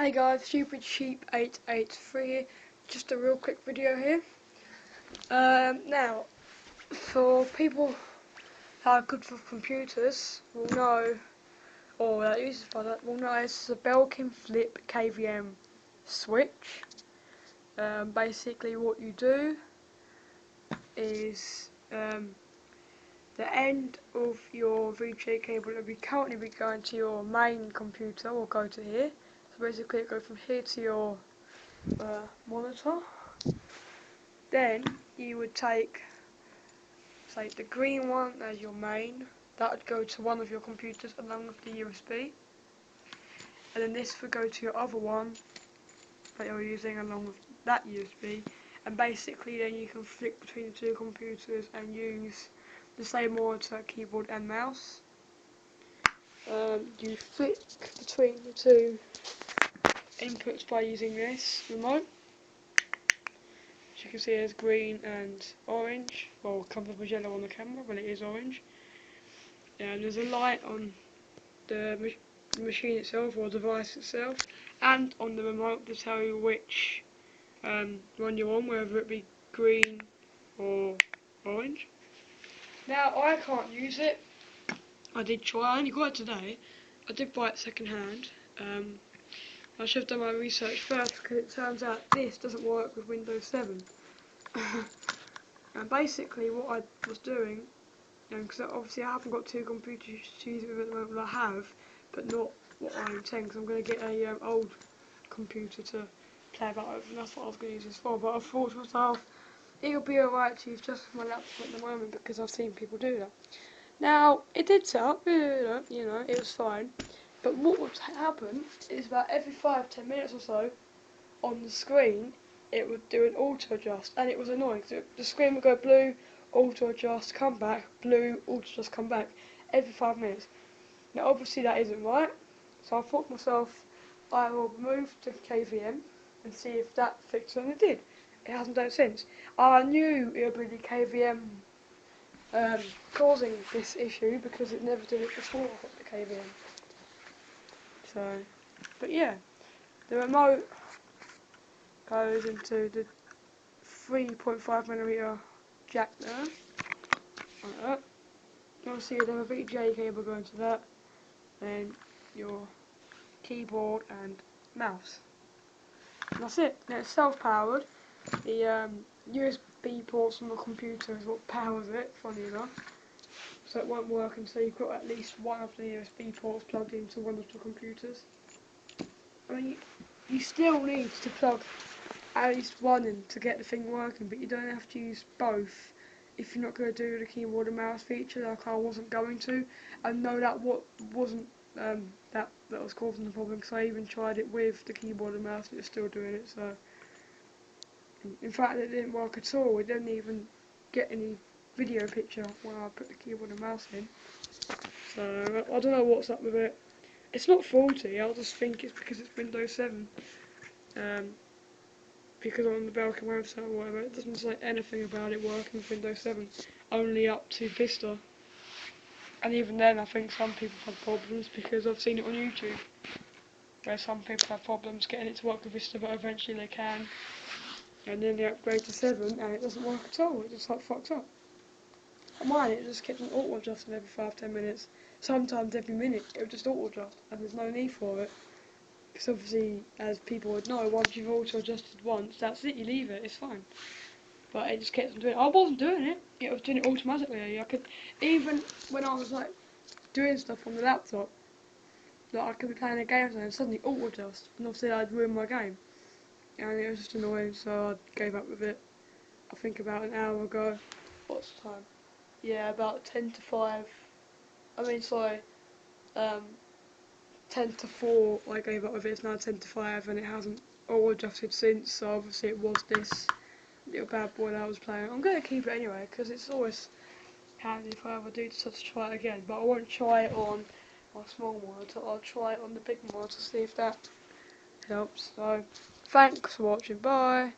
Hey guys, Stupid Sheep 883 here. Just a real quick video here. Now, for people who are good for computers will know, or that uses for that will know, it's a Belkin Flip KVM switch. Basically, what you do is the end of your VGA cable will currently be going to your main computer, will go to here. So basically, it goes from here to your monitor. Then you would take, say, the green one as your main. That would go to one of your computers along with the USB, and then this would go to your other one that you're using along with that USB. And basically, then you can flick between the two computers and use the same monitor, keyboard, and mouse. You flick between the two inputs by using this remote. As you can see, there's green and orange. Well, it comes up as yellow on the camera, but it is orange. And there's a light on the machine itself, or device itself, and on the remote to tell you which one you're on, whether it be green or orange. Now, I can't use it. I did try. I only got it today. I did buy it second hand. I should have done my research first, because it turns out this doesn't work with Windows 7. And basically what I was doing, because obviously I haven't got two computers to use it with at the moment. I have, but not what I intend, because I'm going to get a old computer to play about with, and that's what I was going to use this for. But I thought to myself, it'll be alright to use just my laptop at the moment, because I've seen people do that. Now, it did set up, you know, it was fine. But what would happen is about every 5-10 minutes or so, on the screen, it would do an auto adjust, and it was annoying. So the screen would go blue, auto adjust, come back, blue, auto adjust, come back, every 5 minutes. Now obviously that isn't right, so I thought to myself, I will move to KVM and see if that fixed it, and it did. It hasn't done it since. I knew it would be the KVM causing this issue, because it never did it before I got the KVM. So, but yeah, the remote goes into the 3.5mm jack there, like that. Obviously you'll have a VGA cable going to that, then your keyboard and mouse. And that's it. Now it's self-powered. The USB ports from the computer is what powers it, funny enough. So it won't work until you've got at least one of the USB ports plugged into one of the computers. I mean, you still need to plug at least one in to get the thing working, but you don't have to use both if you're not going to do the keyboard and mouse feature, like I wasn't going to. And no, that wasn't that was causing the problem, because I even tried it with the keyboard and mouse and it's still doing it. So in fact, it didn't work at all. It didn't even get any video picture when I put the keyboard and mouse in. So I don't know what's up with it. It's not faulty, I just think it's because it's Windows 7. Because on the Belkin website or whatever, it doesn't say anything about it working with Windows 7, only up to Vista. And even then, I think some people have problems, because I've seen it on YouTube, where some people have problems getting it to work with Vista, but eventually they can. And then they upgrade to 7, and it doesn't work at all. It just like fucks up. On mine, it just kept on auto adjusting every 5-10 minutes. Sometimes every minute, it would just auto adjust, and there's no need for it. Because obviously, as people would know, once you've auto adjusted once, that's it, you leave it, it's fine. But it just kept on doing it. I wasn't doing it, it was doing it automatically. I could, even when I was like doing stuff on the laptop, like I could be playing a game and suddenly auto adjust, and obviously I'd ruin my game. And it was just annoying, so I gave up with it. I think about an hour ago. What's the time? Yeah, about 10 to 5. I mean, sorry, 10 to 4 I gave up with it. It's now 10 to 5, and it hasn't all adjusted since, so obviously it was this little bad boy that I was playing. I'm going to keep it anyway, because it's always handy if I ever do decide to try it again, but I won't try it on my small monitor. I'll try it on the big monitor to see if that helps. So thanks for watching, bye.